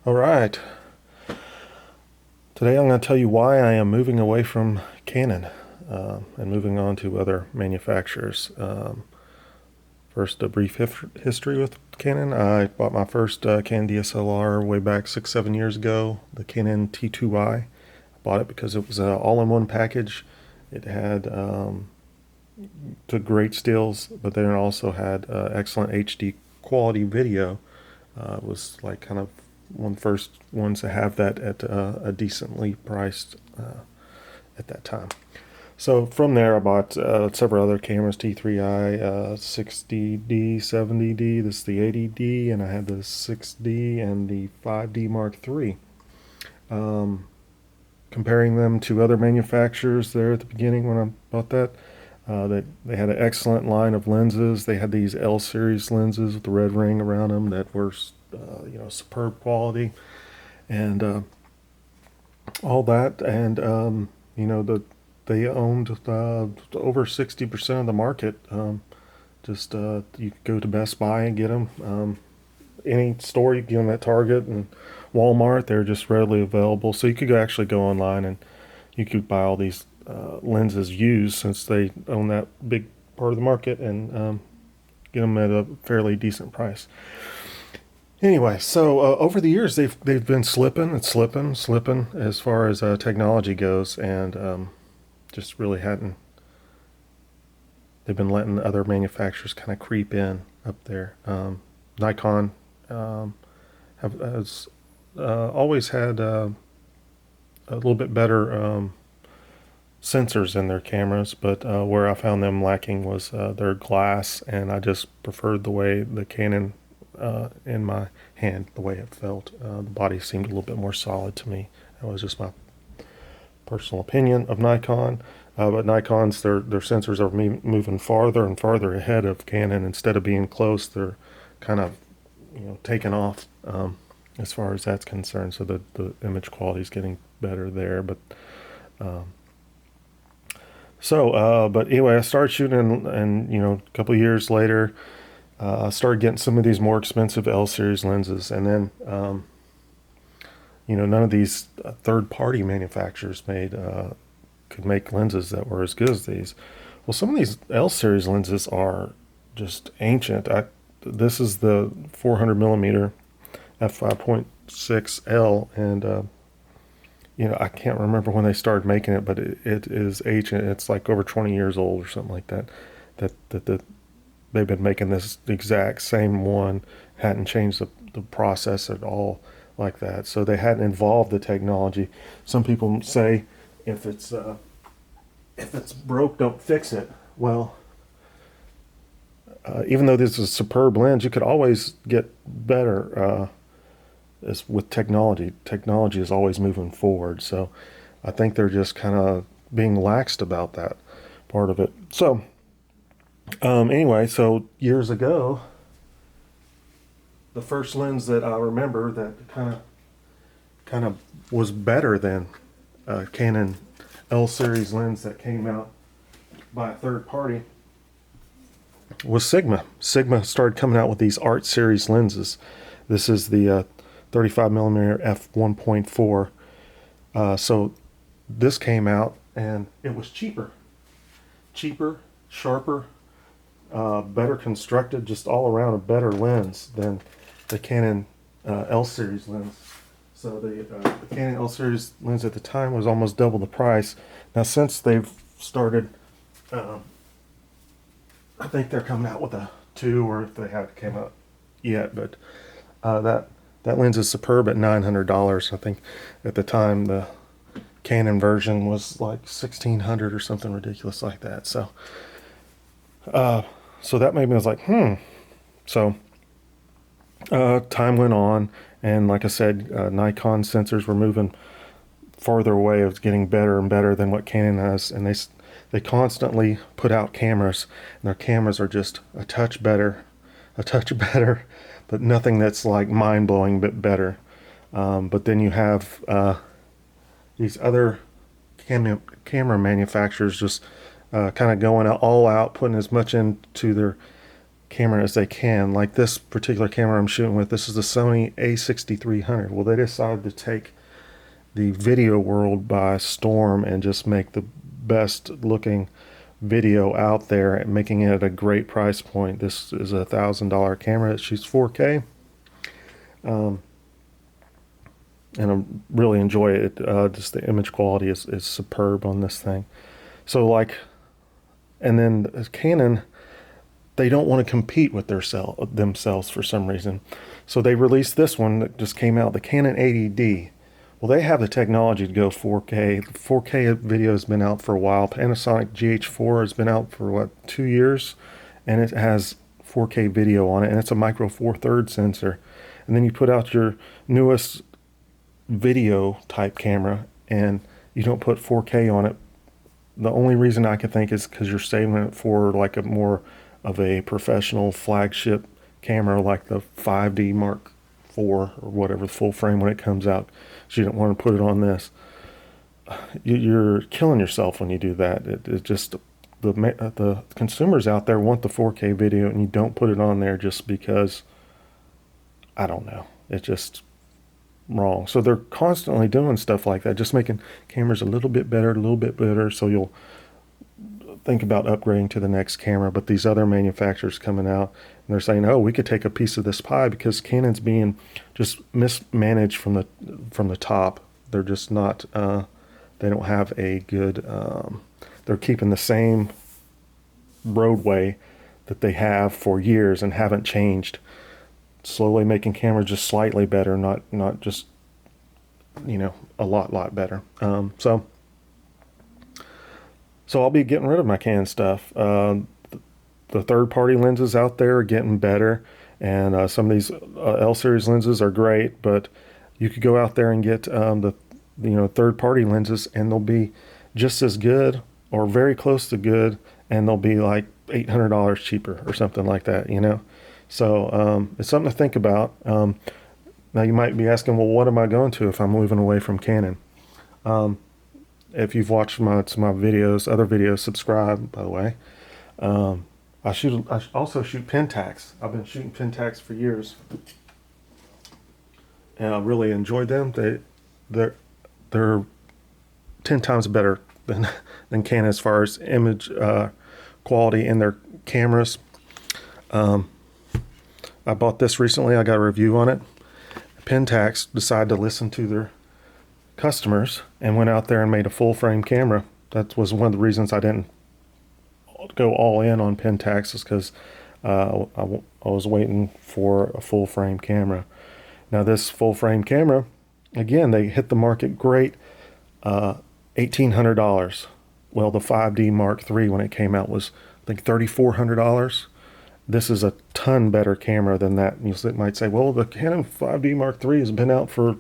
All right. Today I'm going to tell you why I am moving away from Canon and moving on to other manufacturers. First, a brief history with Canon. I bought my first Canon DSLR way back 6, 7 years ago, the Canon T2i. I bought it because it was an all-in-one package. It had took great stills, but then it also had excellent HD quality video. It was like kind of one of the first ones to have that at a decently priced at that time. So from there, I bought several other cameras: T3i, 60D, 70D. This is the 80D, and I had the 6D and the 5D Mark III. Comparing them to other manufacturers there at the beginning when I bought that, they had an excellent line of lenses. They had these L series lenses with the red ring around them that were, superb quality, and all that. And they owned over 60% of the market. Just you could go to Best Buy and get them. Any store you can get them at Target and Walmart. They're just readily available. So you could actually go online and you could buy all these lenses used, since they own that big part of the market, and get them at a fairly decent price. Anyway, so over the years they've been slipping and slipping as far as technology goes, and just really hadn't. They've been letting other manufacturers kind of creep in up there. Nikon has always had a little bit better sensors in their cameras, but where I found them lacking was their glass, and I just preferred the way the Canon in my hand, the way it felt. The body seemed a little bit more solid to me. That was just my personal opinion of Nikon. But Nikon's their sensors are moving farther and farther ahead of Canon. Instead of being close, they're kind of taking off as far as that's concerned. So the image quality is getting better there. But but anyway, I started shooting, and a couple of years later, I started getting some of these more expensive L series lenses, and then none of these third-party manufacturers could make lenses that were as good as these. Well, some of these L series lenses are just ancient. This is the 400 millimeter f5.6L, and I can't remember when they started making it, but it is ancient. It's like over 20 years old or something like that. They've been making this exact same one, hadn't changed the process at all like that. So they hadn't evolved the technology. Some people say if it's broke, don't fix it. Well, even though this is a superb lens, you could always get better. As with technology, technology is always moving forward. So I think they're just kind of being laxed about that part of it. So anyway, so years ago, the first lens that I remember that kind of was better than Canon L series lens that came out by a third party was Sigma. Sigma started coming out with these Art series lenses. This is the 35 millimeter f1.4. So this came out, and it was cheaper, sharper, better constructed, just all around a better lens than the Canon L series lens. So the Canon L series lens at the time was almost double the price. Now since they've started, I think they're coming out with a 2, or if they haven't came out yet, but that lens is superb at $900. I think at the time the Canon version was like $1,600 or something ridiculous like that. So that made me, I was like, So time went on, and like I said, Nikon sensors were moving farther away. It was getting better and better than what Canon has, and they constantly put out cameras, and their cameras are just a touch better, but nothing that's like mind-blowing, but better. But then you have these other camera manufacturers just kind of going all out, putting as much into their camera as they can. Like this particular camera I'm shooting with, this is the Sony A6300. Well, they decided to take the video world by storm and just make the best looking video out there and making it at a great price point. This is a $1,000 camera that shoots 4K. And I really enjoy it. Just the image quality is superb on this thing. So like, and then Canon, they don't want to compete with themselves for some reason. So they released this one that just came out, the Canon 80D. Well, they have the technology to go 4K. 4K video has been out for a while. Panasonic GH4 has been out for, what, 2 years? And it has 4K video on it, and it's a micro four thirds sensor. And then you put out your newest video type camera, and you don't put 4K on it. The only reason I can think is because you're saving it for like a more of a professional flagship camera like the 5D Mark IV or whatever, full frame when it comes out. So you don't want to put it on this. You're killing yourself when you do that. It just, the consumers out there want the 4K video, and you don't put it on there just because, I don't know, it's just wrong. So they're constantly doing stuff like that, just making cameras a little bit better, so you'll think about upgrading to the next camera. But these other manufacturers coming out, and they're saying, oh, we could take a piece of this pie because Canon's being just mismanaged from the top. They're just not, they don't have a good, they're keeping the same roadway that they have for years and haven't changed. Slowly making cameras just slightly better, not just, you know, a lot better. So I'll be getting rid of my Canon stuff. The third-party lenses out there are getting better, and some of these L series lenses are great, but you could go out there and get the third-party lenses, and they'll be just as good or very close to good, and they'll be like $800 cheaper or something like that, you know. So it's something to think about. Now you might be asking, well, what am I going to if I'm moving away from Canon? If you've watched some of my videos, other videos, subscribe, by the way. I also shoot Pentax. I've been shooting Pentax for years, and I really enjoyed them. They're 10 times better than Canon as far as image quality in their cameras. I bought this recently. I got a review on it. Pentax decided to listen to their customers and went out there and made a full frame camera. That was one of the reasons I didn't go all in on Pentax, is because I was waiting for a full frame camera. Now this full frame camera, again, they hit the market great, $1,800. Well, the 5D Mark III when it came out was, I think, $3,400. This is a ton better camera than that. You might say, well, the Canon 5D Mark III has been out for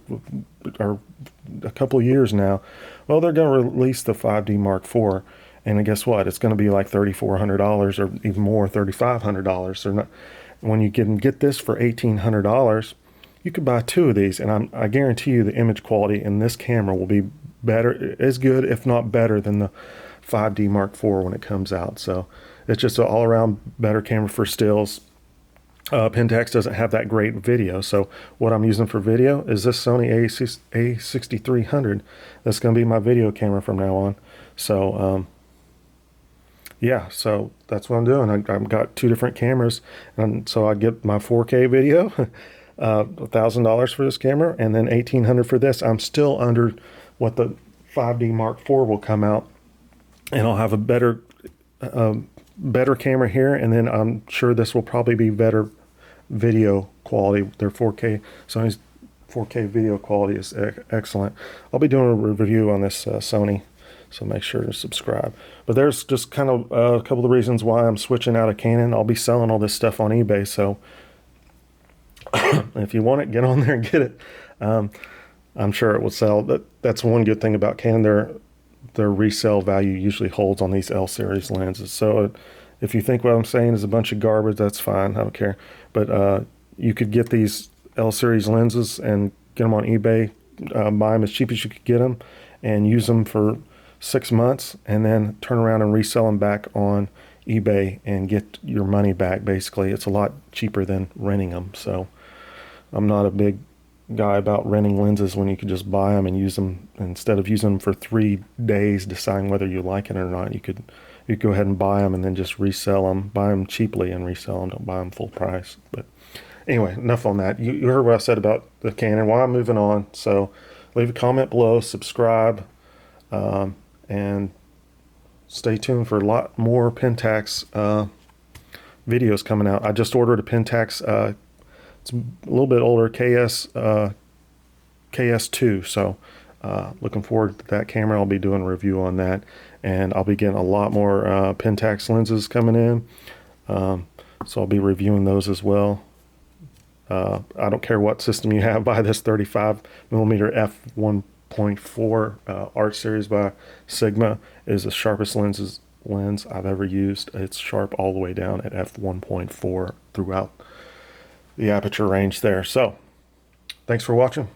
a couple of years now. Well, they're going to release the 5D Mark IV, and guess what? It's going to be like $3,400 or even more, $3,500. They're not. When you can get this for $1,800, you could buy two of these, and I guarantee you the image quality in this camera will be better, as good, if not better, than the 5D Mark IV when it comes out. So it's just an all-around better camera for stills. Pentax doesn't have that great video, so what I'm using for video is this Sony A6300. That's going to be my video camera from now on. So yeah, so that's what I'm doing. I've got two different cameras, and so I get my 4K video, $1,000 for this camera, and then $1,800 for this. I'm still under what the 5D Mark IV will come out, and I'll have a better camera here, and then I'm sure this will probably be better video quality. Their 4K, Sony's 4K video quality is excellent. I'll be doing a review on this Sony, so make sure to subscribe. But there's just kind of a couple of reasons why I'm switching out of Canon. I'll be selling all this stuff on eBay, so if you want it, get on there and get it. I'm sure it will sell. That's one good thing about Canon. Their resale value usually holds on these L series lenses. So if you think what I'm saying is a bunch of garbage, that's fine. I don't care. But you could get these L series lenses and get them on eBay, buy them as cheap as you could get them, and use them for 6 months, and then turn around and resell them back on eBay and get your money back. Basically, it's a lot cheaper than renting them. So I'm not a big guy about renting lenses when you could just buy them and use them. Instead of using them for 3 days deciding whether you like it or not, you could go ahead and buy them and then just resell them. Buy them cheaply and resell them. Don't buy them full price. But anyway, enough on that. You heard what I said about the Canon. Well, I'm moving on. So leave a comment below, subscribe, and stay tuned for a lot more Pentax videos coming out. I just ordered a Pentax. It's a little bit older, KS2. So looking forward to that camera. I'll be doing a review on that, and I'll be getting a lot more Pentax lenses coming in. So I'll be reviewing those as well. I don't care what system you have, buy this 35mm f1.4 Art Series by Sigma. It is the sharpest lens I've ever used. It's sharp all the way down at f1.4 throughout the aperture range there. So thanks for watching.